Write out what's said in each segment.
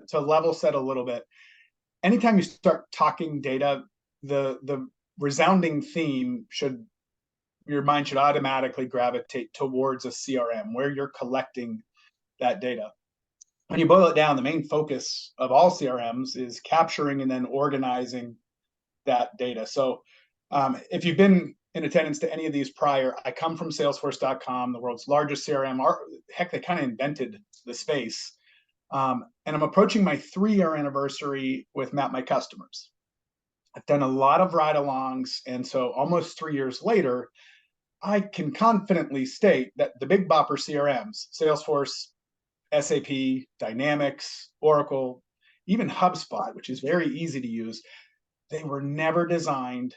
to level set a little bit, anytime you start talking data, the resounding theme should, your mind should automatically gravitate towards a CRM where you're collecting that data. When you boil it down, the main focus of all CRMs is capturing and then organizing that data. So if you've been in attendance to any of these prior, I come from Salesforce.com, the world's largest CRM. Heck, they kind of invented the space. And I'm approaching my 3-year anniversary with Map My Customers. I've done a lot of ride-alongs, and so almost 3 years later, I can confidently state that the big bopper CRMs, Salesforce, SAP, Dynamics, Oracle, even HubSpot, which is very easy to use, they were never designed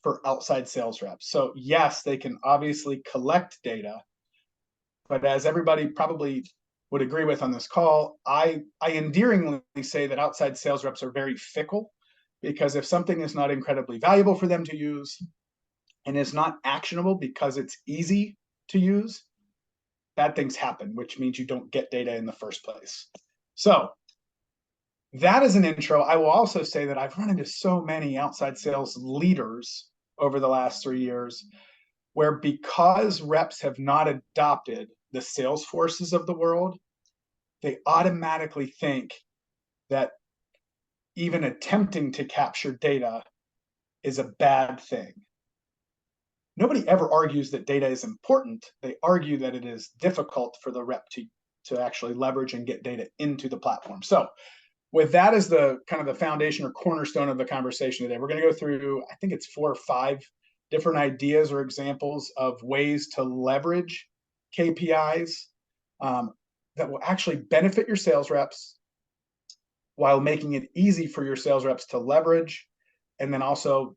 for outside sales reps. So yes, they can obviously collect data, but as everybody probably would agree with on this call, I endearingly say that outside sales reps are very fickle, because if something is not incredibly valuable for them to use and is not actionable because it's easy to use, bad things happen, which means you don't get data in the first place. So that is an intro. I will also say that I've run into so many outside sales leaders over the last 3 years where, because reps have not adopted the Salesforces of the world, they automatically think that even attempting to capture data is a bad thing. Nobody ever argues that data is important. They argue that it is difficult for the rep to actually leverage and get data into the platform. So with that as the kind of the foundation or cornerstone of the conversation today, we're going to go through, I think it's 4 or 5 different ideas or examples of ways to leverage KPIs that will actually benefit your sales reps while making it easy for your sales reps to leverage and then also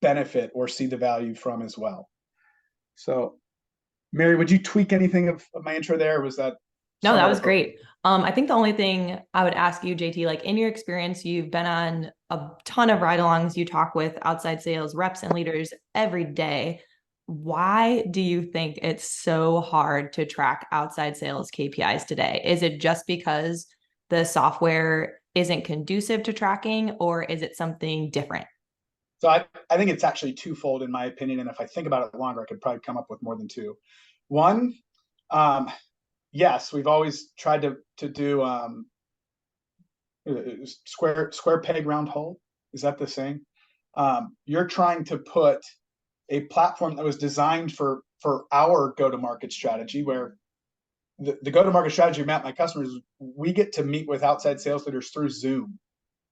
benefit or see the value from as well. So, Mary, would you tweak anything of my intro there? Or was that? No, that was great. I think the only thing I would ask you, JT, like in your experience, you've been on a ton of ride-alongs. You talk with outside sales reps and leaders every day. Why do you think it's so hard to track outside sales KPIs today? Is it just because the software isn't conducive to tracking, or is it something different? So I think it's actually twofold in my opinion. And if I think about it longer, I could probably come up with more than 2. One, yes, we've always tried to do square peg round hole. Is that the saying? You're trying to put a platform that was designed for our go-to-market strategy, where the go-to-market strategy of Map My Customers, we get to meet with outside sales leaders through Zoom,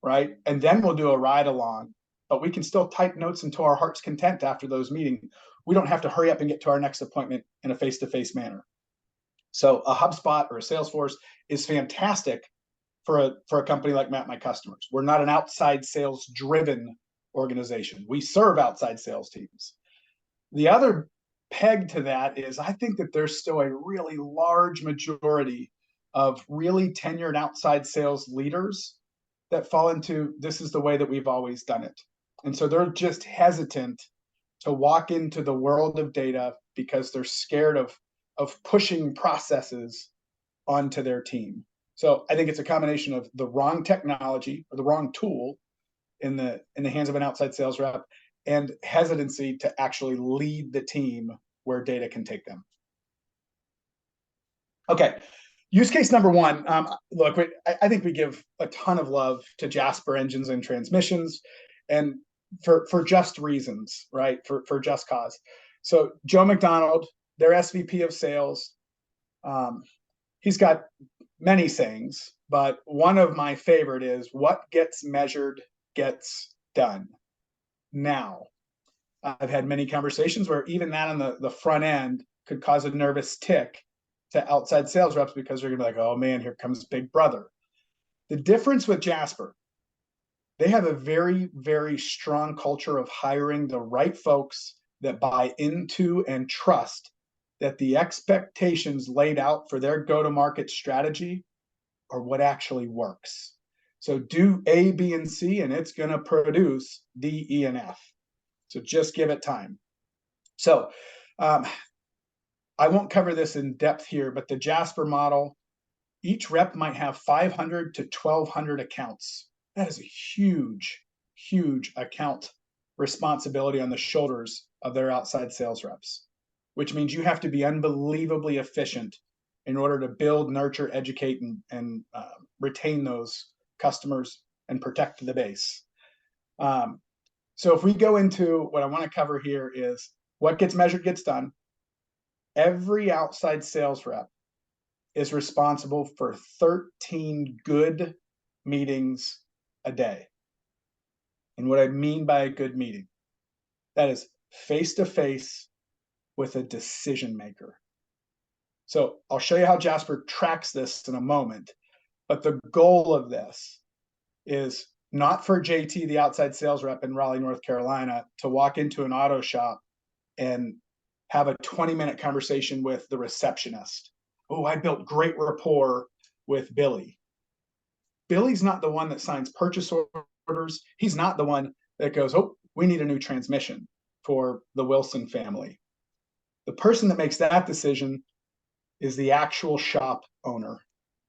right? And then we'll do a ride along, but we can still type notes into our heart's content after those meetings. We don't have to hurry up and get to our next appointment in a face-to-face manner. So a HubSpot or a Salesforce is fantastic for a company like Map My Customers. We're not an outside sales driven organization. We serve outside sales teams. The other peg to that is, I think that there's still a really large majority of really tenured outside sales leaders that fall into, this is the way that we've always done it. And so they're just hesitant to walk into the world of data because they're scared of pushing processes onto their team. So I think it's a combination of the wrong technology or the wrong tool in the hands of an outside sales rep, and hesitancy to actually lead the team where data can take them. Okay, use case number 1. Look, I think we give a ton of love to Jasper engines and transmissions, and for just reasons, right? For just cause. So Joe McDonald, their SVP of sales, he's got many sayings, but one of my favorite is, what gets measured gets done. Now, I've had many conversations where even that on the front end could cause a nervous tick to outside sales reps, because they're gonna be like, oh man, here comes Big Brother. The difference with Jasper, they have a very, very strong culture of hiring the right folks that buy into and trust that the expectations laid out for their go-to-market strategy are what actually works. So do A, B, and C, and it's gonna produce D, E, and F. So just give it time. So I won't cover this in depth here, but the Jasper model, each rep might have 500 to 1,200 accounts. That is a huge, huge account responsibility on the shoulders of their outside sales reps, which means you have to be unbelievably efficient in order to build, nurture, educate, and retain those customers and protect the base. So if we go into what I want to cover here is what gets measured gets done. Every outside sales rep is responsible for 13 good meetings a day. And what I mean by a good meeting, that is face-to-face with a decision maker. So I'll show you how Jasper tracks this in a moment, but the goal of this is not for JT, the outside sales rep in Raleigh, North Carolina, to walk into an auto shop and have a 20-minute conversation with the receptionist. Oh, I built great rapport with Billy. Billy's not the one that signs purchase orders. He's not the one that goes, oh, we need a new transmission for the Wilson family. The person that makes that decision is the actual shop owner.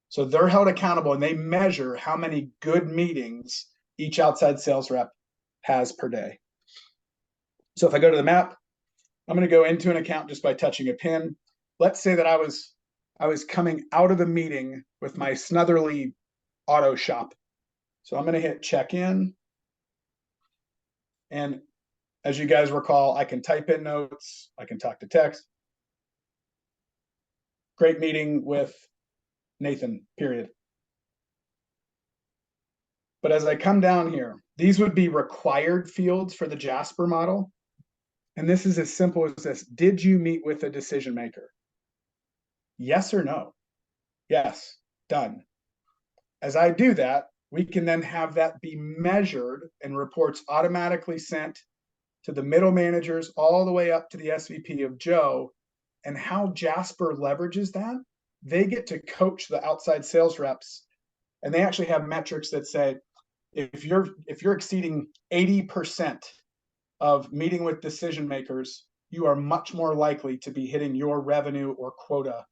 So they're held accountable and they measure how many good meetings each outside sales rep has per day. So if I go to the map, I'm going to go into an account just by touching a pin. Let's say that I was coming out of the meeting with my Snutherly auto shop. So I'm going to hit check in. And as you guys recall, I can type in notes. I can talk to text. Great meeting with Nathan, period. But as I come down here, these would be required fields for the Jasper model. And this is as simple as this. Did you meet with a decision maker? Yes or no? Yes, done. As I do that, we can then have that be measured and reports automatically sent to the middle managers all the way up to the SVP of Joe. And how Jasper leverages that, they get to coach the outside sales reps. And they actually have metrics that say, if you're exceeding 80% of meeting with decision makers, you are much more likely to be hitting your revenue or quota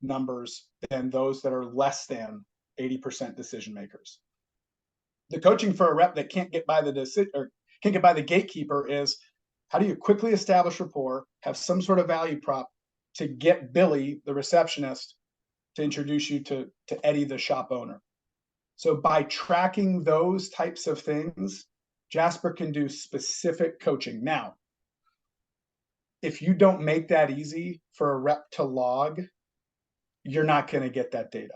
numbers than those that are less than 80% decision makers. The coaching for a rep that can't get by the gatekeeper is, how do you quickly establish rapport, have some sort of value prop to get Billy, the receptionist, to introduce you to Eddie, the shop owner. So by tracking those types of things, Jasper can do specific coaching. Now, if you don't make that easy for a rep to log, you're not going to get that data.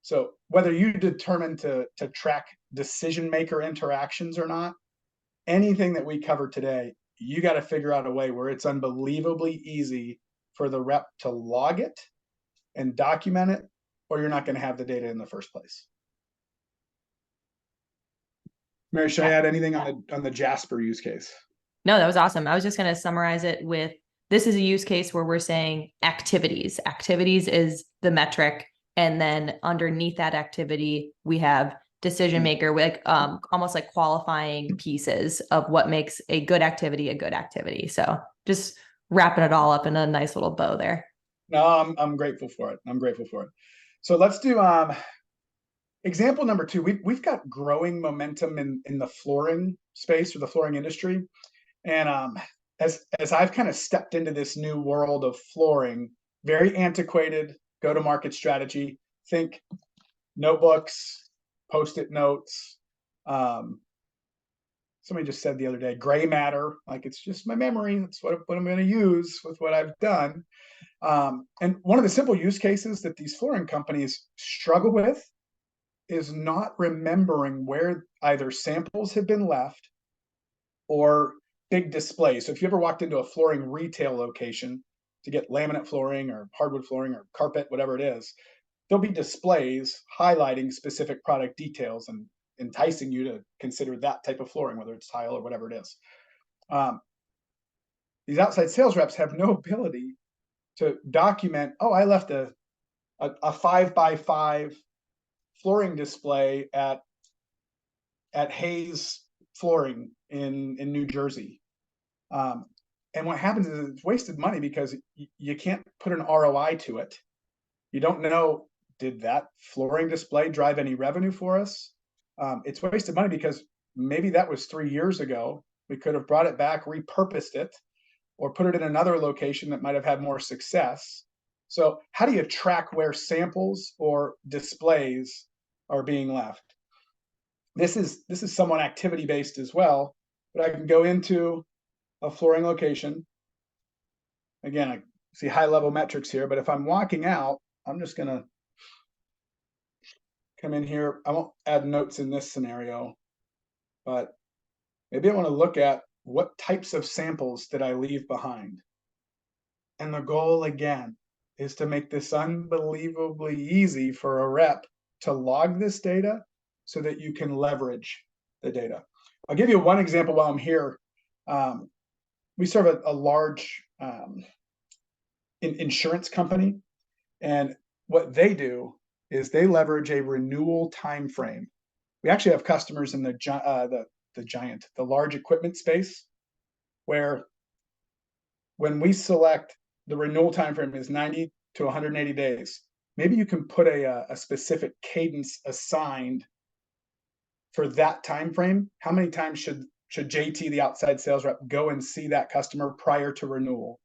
So whether you determine to track decision maker interactions or not, anything that we cover today, you got to figure out a way where it's unbelievably easy for the rep to log it and document it, or you're not going to have the data in the first place. Mary, should I add anything on the Jasper use case? No, that was awesome. I was just going to summarize it with, this is a use case where we're saying activities. Activities is the metric. And then underneath that activity, we have decision maker, with almost like qualifying pieces of what makes a good activity a good activity. So just wrapping it all up in a nice little bow there. No, I'm grateful for it. I'm grateful for it. So let's do example number 2. We've got growing momentum in the flooring space or the flooring industry. And as I've kind of stepped into this new world of flooring, very antiquated go-to-market strategy, think notebooks, Post-it notes. Somebody just said the other day, gray matter, like it's just my memory. That's what I'm going to use with what I've done. And one of the simple use cases that these flooring companies struggle with is not remembering where either samples have been left or big displays. So if you ever walked into a flooring retail location to get laminate flooring or hardwood flooring or carpet, whatever it is, there'll be displays highlighting specific product details and enticing you to consider that type of flooring, whether it's tile or whatever it is. These outside sales reps have no ability to document, oh, I left a 5x5 flooring display at Hayes Flooring in New Jersey. And what happens is it's wasted money because you can't put an ROI to it. You don't know did that flooring display drive any revenue for us? It's wasted money because maybe that was 3 years ago. We could have brought it back, repurposed it, or put it in another location that might have had more success. So how do you track where samples or displays are being left? This is somewhat activity based as well, but I can go into a flooring location. Again, I see high level metrics here, but if I'm walking out, I'm just going to come in here. I won't add notes in this scenario, but maybe I want to look at what types of samples did I leave behind. And the goal again is to make this unbelievably easy for a rep to log this data so that you can leverage the data. I'll give you one example while I'm here. We serve a large insurance company, and what they do is they leverage a renewal time frame. We actually have customers in the large equipment space, where when we select the renewal time frame is 90 to 180 days, maybe you can put a specific cadence assigned for that time frame. How many times should JT, the outside sales rep, go and see that customer prior to renewal?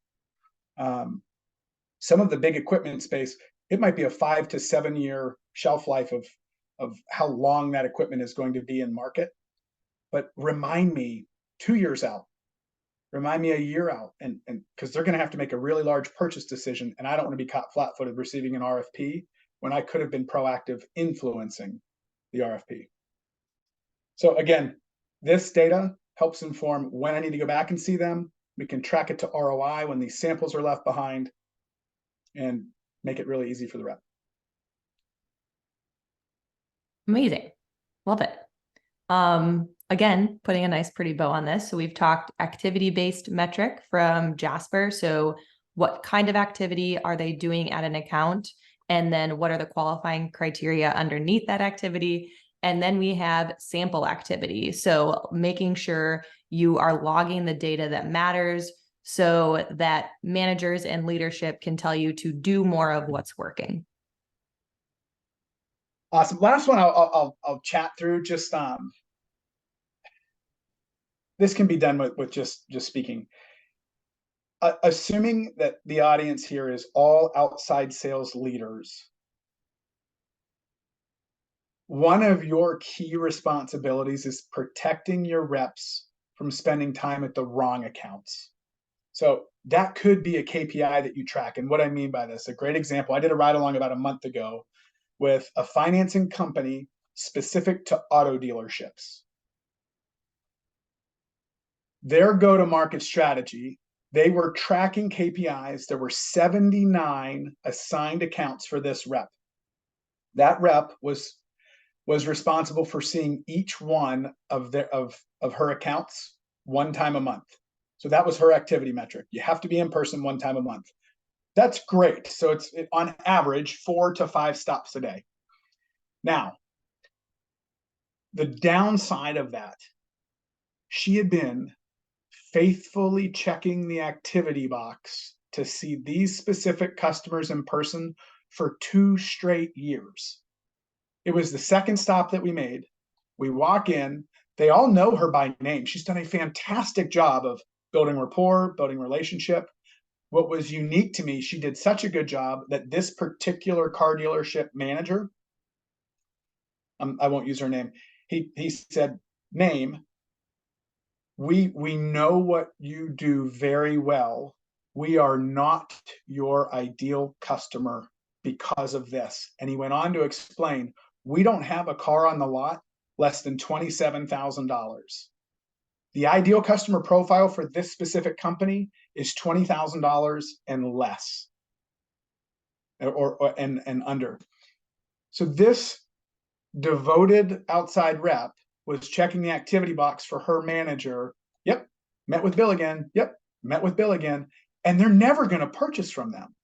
Some of the big equipment space, it might be a 5 to 7 year shelf life of how long that equipment is going to be in market. But remind me 2 years out, remind me a year out, and because they're going to have to make a really large purchase decision, and I don't want to be caught flat-footed receiving an RFP when I could have been proactive influencing the RFP. So again, this data helps inform when I need to go back and see them. We can track it to ROI when these samples are left behind, and make it really easy for the rep. Amazing. Love it. Again, putting a nice pretty bow on this. So we've talked activity-based metric from Jasper. So what kind of activity are they doing at an account? And then what are the qualifying criteria underneath that activity? And then we have sample activity. So making sure you are logging the data that matters so that managers and leadership can tell you to do more of what's working. Awesome. Last one I'll chat through. Just this can be done with just speaking. Assuming that the audience here is all outside sales leaders, one of your key responsibilities is protecting your reps from spending time at the wrong accounts. So that could be a KPI that you track. And what I mean by this, a great example, I did a ride along about a month ago with a financing company specific to auto dealerships. Their go-to-market strategy, they were tracking KPIs. There were 79 assigned accounts for this rep. That rep was responsible for seeing each one of her accounts one time a month. So that was her activity metric. You have to be in person one time a month. That's great. So it's on average 4 to 5 stops a day. Now, the downside of that, she had been faithfully checking the activity box to see these specific customers in person for 2 straight years. It was the second stop that we made. We walk in, they all know her by name. She's done a fantastic job of building rapport, building relationship. What was unique to me, she did such a good job that this particular car dealership manager, I won't use her name, he said, "Name, we know what you do very well. We are not your ideal customer because of this." And he went on to explain, we don't have a car on the lot less than $27,000. The ideal customer profile for this specific company is $20,000 and less, and under. So this devoted outside rep was checking the activity box for her manager. Yep, met with Bill again. Yep, met with Bill again. And they're never going to purchase from them.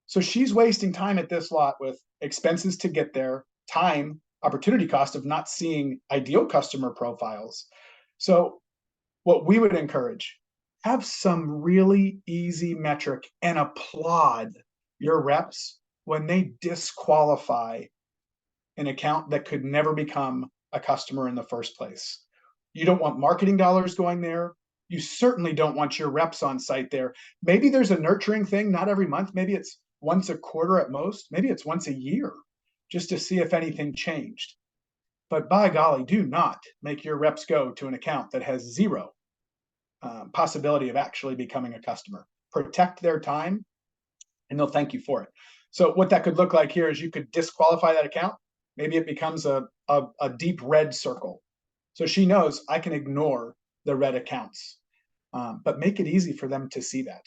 So she's wasting time at this lot with expenses to get there, time, opportunity cost of not seeing ideal customer profiles. So what we would encourage, have some really easy metric and applaud your reps when they disqualify an account that could never become a customer in the first place. You don't want marketing dollars going there. You certainly don't want your reps on site there. Maybe there's a nurturing thing, not every month. Maybe it's once a quarter at most. Maybe it's once a year, just to see if anything changed. But by golly, do not make your reps go to an account that has zero possibility of actually becoming a customer. Protect their time and they'll thank you for it. So what that could look like here is you could disqualify that account. Maybe it becomes a deep red circle. So she knows I can ignore the red accounts, but make it easy for them to see that.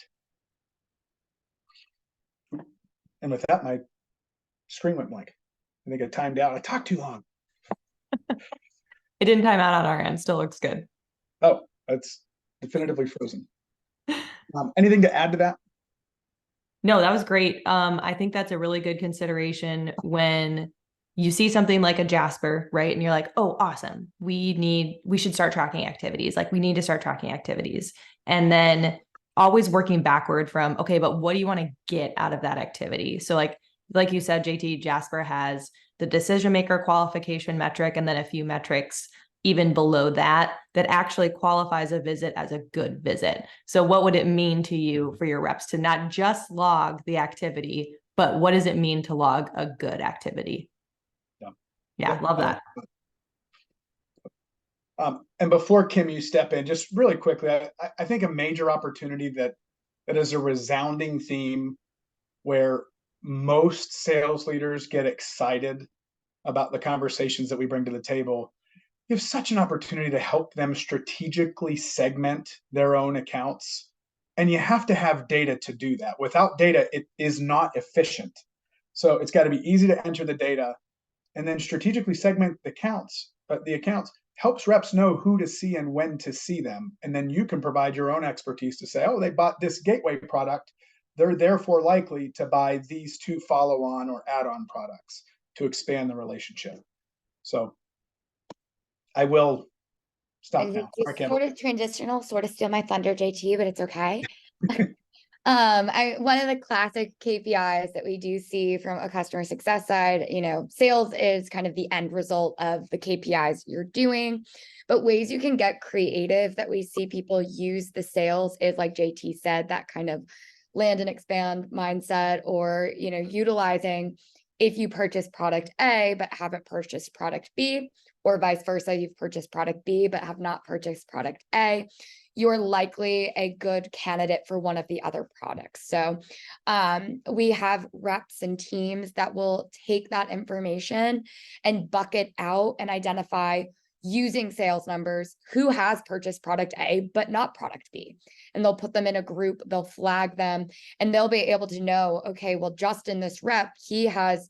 And with that, my screen went blank. I think I timed out. I talked too long. It didn't time out on our end. Still looks good. Oh, that's definitively frozen. Anything to add to that? No, that was great. I think that's a really good consideration when you see something like a Jasper, right? And you're like, oh, awesome. We should start tracking activities. Like we need to start tracking activities. And then always working backward from, okay, but what do you want to get out of that activity? So like you said, JT, Jasper has the decision maker qualification metric, and then a few metrics even below that actually qualifies a visit as a good visit. So what would it mean to you for your reps to not just log the activity, but what does it mean to log a good activity? Yeah, love that. And before Kim, you step in, just really quickly, I think a major opportunity that is a resounding theme where most sales leaders get excited about the conversations that we bring to the table. You have such an opportunity to help them strategically segment their own accounts. And you have to have data to do that. Without data, it is not efficient. So it's got to be easy to enter the data and then strategically segment the accounts. But the accounts helps reps know who to see and when to see them. And then you can provide your own expertise to say, oh, they bought this gateway product. They're therefore likely to buy these two follow-on or add-on products to expand the relationship. So I will stop now. It's sort of transitional, sort of steal my thunder, JT, but it's okay. One of the classic KPIs that we do see from a customer success side, sales is kind of the end result of the KPIs you're doing, but ways you can get creative that we see people use the sales is, like JT said, that kind of land and expand mindset, or, utilizing if you purchase product A, but haven't purchased product B, or vice versa, you've purchased product B, but have not purchased product A, you're likely a good candidate for one of the other products. So we have reps and teams that will take that information and bucket out and identify, using sales numbers, who has purchased product A, but not product B. And they'll put them in a group, they'll flag them, and they'll be able to know, okay, well, Justin, this rep, he has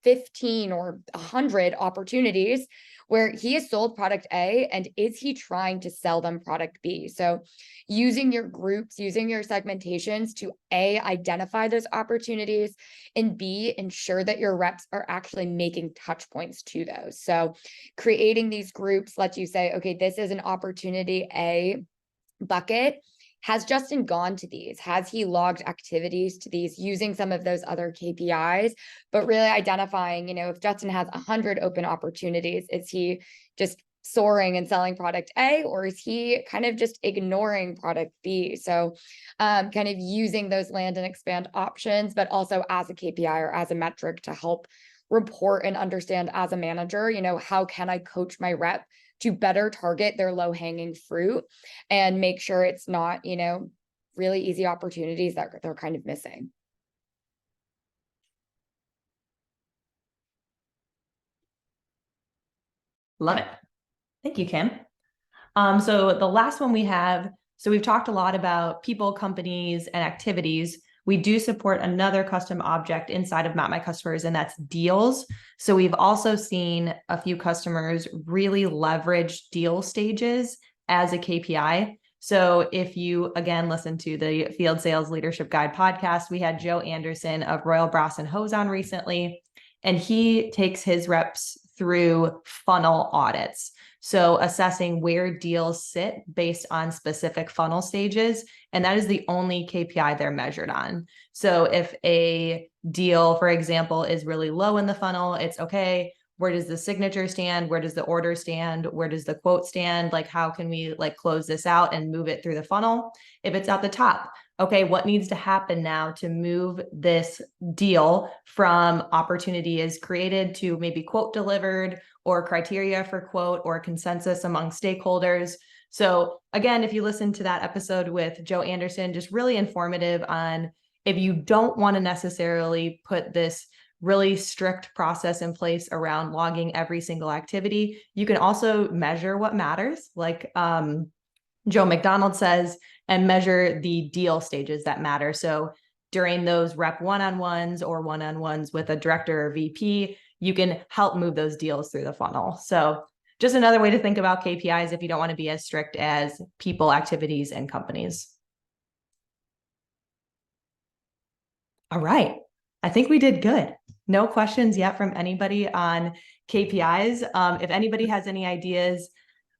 15 or 100 opportunities where he has sold product A, and is he trying to sell them product B? So using your groups, using your segmentations to A, identify those opportunities, and B, ensure that your reps are actually making touch points to those. So creating these groups lets you say, okay, this is an opportunity A bucket. Has Justin gone to these? Has he logged activities to these, using some of those other KPIs, but really identifying, if Justin has 100 open opportunities, is he just soaring and selling product A, or is he kind of just ignoring product B? So kind of using those land and expand options, but also as a KPI or as a metric to help report and understand as a manager, how can I coach my rep to better target their low-hanging fruit and make sure it's not, really easy opportunities that they're kind of missing. Love it. Thank you, Kim. So the last one we have, so we've talked a lot about people, companies, and activities. We do support another custom object inside of Map My Customers, and that's deals. So we've also seen a few customers really leverage deal stages as a KPI. So if you, again, listen to the Field Sales Leadership Guide podcast, we had Joe Anderson of Royal Brass and Hose on recently, and he takes his reps through funnel audits. So assessing where deals sit based on specific funnel stages, and that is the only KPI they're measured on. So if a deal, for example, is really low in the funnel, it's okay, where does the signature stand? Where does the order stand? Where does the quote stand? Like, how can we like close this out and move it through the funnel? If it's at the top, okay, what needs to happen now to move this deal from opportunity is created to maybe quote delivered, or criteria for quote, or consensus among stakeholders? So again, if you listen to that episode with Joe Anderson, just really informative on, if you don't want to necessarily put this really strict process in place around logging every single activity, you can also measure what matters, like Joe McDonald says, and measure the deal stages that matter. So during those rep one-on-ones or one-on-ones with a director or VP, you can help move those deals through the funnel. So just another way to think about KPIs if you don't want to be as strict as people, activities, and companies. All right. I think we did good. No questions yet from anybody on KPIs. If anybody has any ideas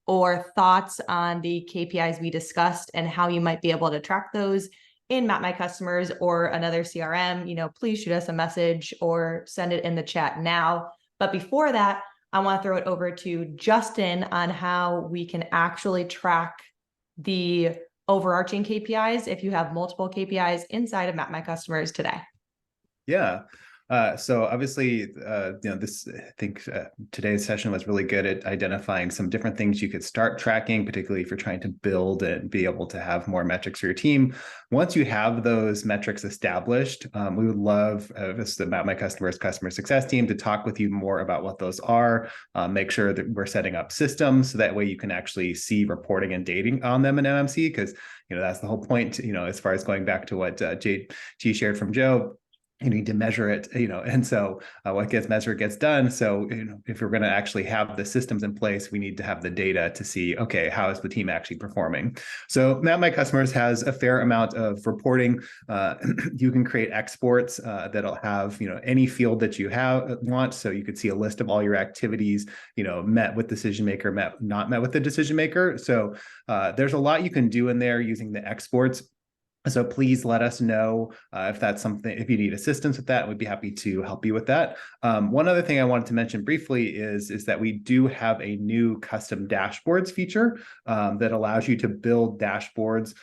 or thoughts on the KPIs we discussed and how you might be able to track those in Map My Customers or another CRM, please shoot us a message or send it in the chat now. But before that, I want to throw it over to Justin on how we can actually track the overarching KPIs if you have multiple KPIs inside of Map My Customers today. Yeah. So obviously, I think today's session was really good at identifying some different things you could start tracking, particularly if you're trying to build and be able to have more metrics for your team. Once you have those metrics established, we would love the Map My Customers customer success team to talk with you more about what those are. Make sure that we're setting up systems so that way you can actually see reporting and dating on them in MMC, because that's the whole point. As far as going back to what JT shared from Joe. You need to measure it, and so what gets measured gets done. So, if we're going to actually have the systems in place, we need to have the data to see, okay, how is the team actually performing? So, Map My Customers has a fair amount of reporting. You can create exports that'll have, any field that you want. So you could see a list of all your activities, met with decision maker, not met with the decision maker. So there's a lot you can do in there using the exports. So please let us know if that's something, if you need assistance with that, we'd be happy to help you with that. One other thing I wanted to mention briefly is that we do have a new custom dashboards feature that allows you to build dashboards,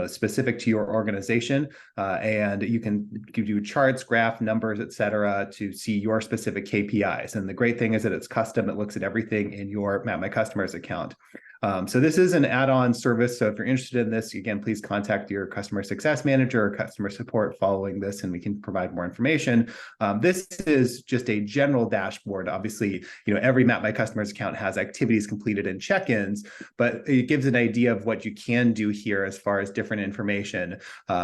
specific to your organization. And you can do charts, graph, numbers, et cetera, to see your specific KPIs. And the great thing is that it's custom. It looks at everything in your Map My Customers account. So this is an add-on service. So if you're interested in this, again, please contact your customer success manager or customer support following this, and we can provide more information. This is just a general dashboard. Obviously, every Map My Customers account has activities completed and check-ins, but it gives an idea of what you can do here as far as different information.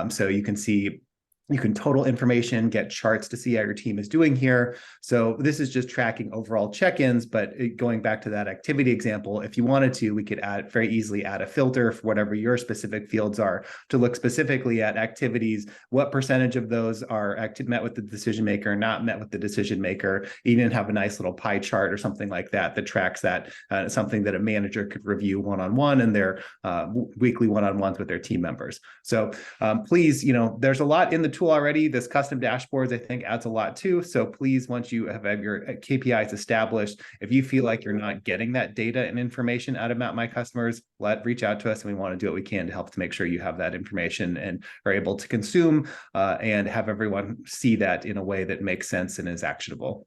So you can see. You can total information, get charts to see how your team is doing here. So this is just tracking overall check-ins, but going back to that activity example, if you wanted to, we could very easily add a filter for whatever your specific fields are to look specifically at activities, what percentage of those are met with the decision maker, not met with the decision maker, even have a nice little pie chart or something like that that tracks that, something that a manager could review one-on-one in their weekly one-on-ones with their team members. So please, there's a lot in the tool already. This custom dashboards, I think, adds a lot too. So please, once you have your KPIs established, if you feel like you're not getting that data and information out of Map My Customers, reach out to us, and we want to do what we can to help to make sure you have that information and are able to consume and have everyone see that in a way that makes sense and is actionable.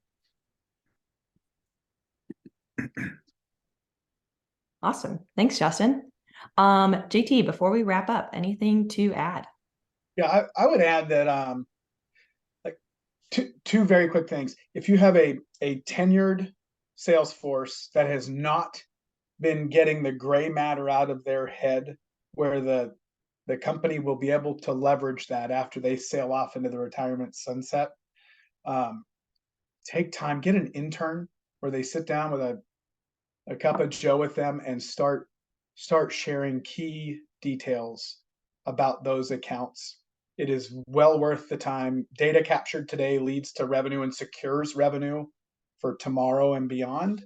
Awesome. Thanks, Justin. JT, before we wrap up, anything to add? Yeah, I would add that like two very quick things. If you have a tenured sales force that has not been getting the gray matter out of their head, where the company will be able to leverage that after they sail off into the retirement sunset, take time, get an intern where they sit down with a cup of Joe with them and start sharing key details about those accounts. It is well worth the time. Data captured today leads to revenue and secures revenue for tomorrow and beyond.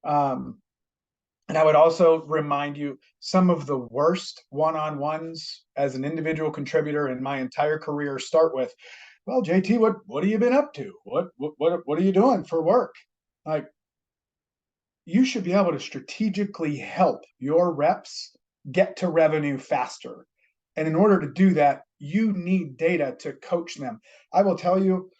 And I would also remind you, some of the worst one-on-ones as an individual contributor in my entire career start with, well, JT, what have you been up to? What are you doing for work? Like, you should be able to strategically help your reps get to revenue faster. And in order to do that, you need data to coach them. I will tell you,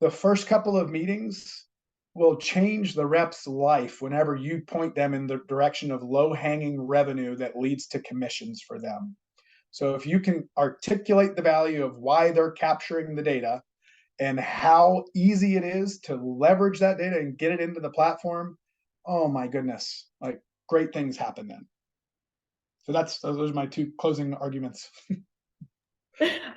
the first couple of meetings will change the rep's life whenever you point them in the direction of low-hanging revenue that leads to commissions for them. So if you can articulate the value of why they're capturing the data and how easy it is to leverage that data and get it into the platform, oh my goodness, like great things happen then. So those are my two closing arguments.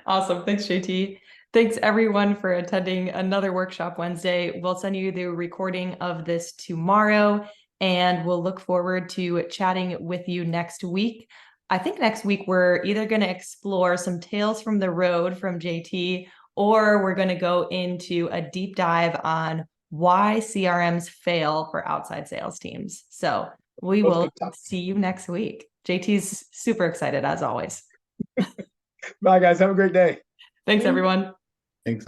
Awesome. Thanks, JT. Thanks everyone for attending another Workshop Wednesday. We'll send you the recording of this tomorrow, and we'll look forward to chatting with you next week. I think next week we're either going to explore some tales from the road from JT, or we're going to go into a deep dive on why CRMs fail for outside sales teams. So we will see you next week. JT's super excited as always. Bye, guys. Have a great day. Thanks, everyone. Thanks.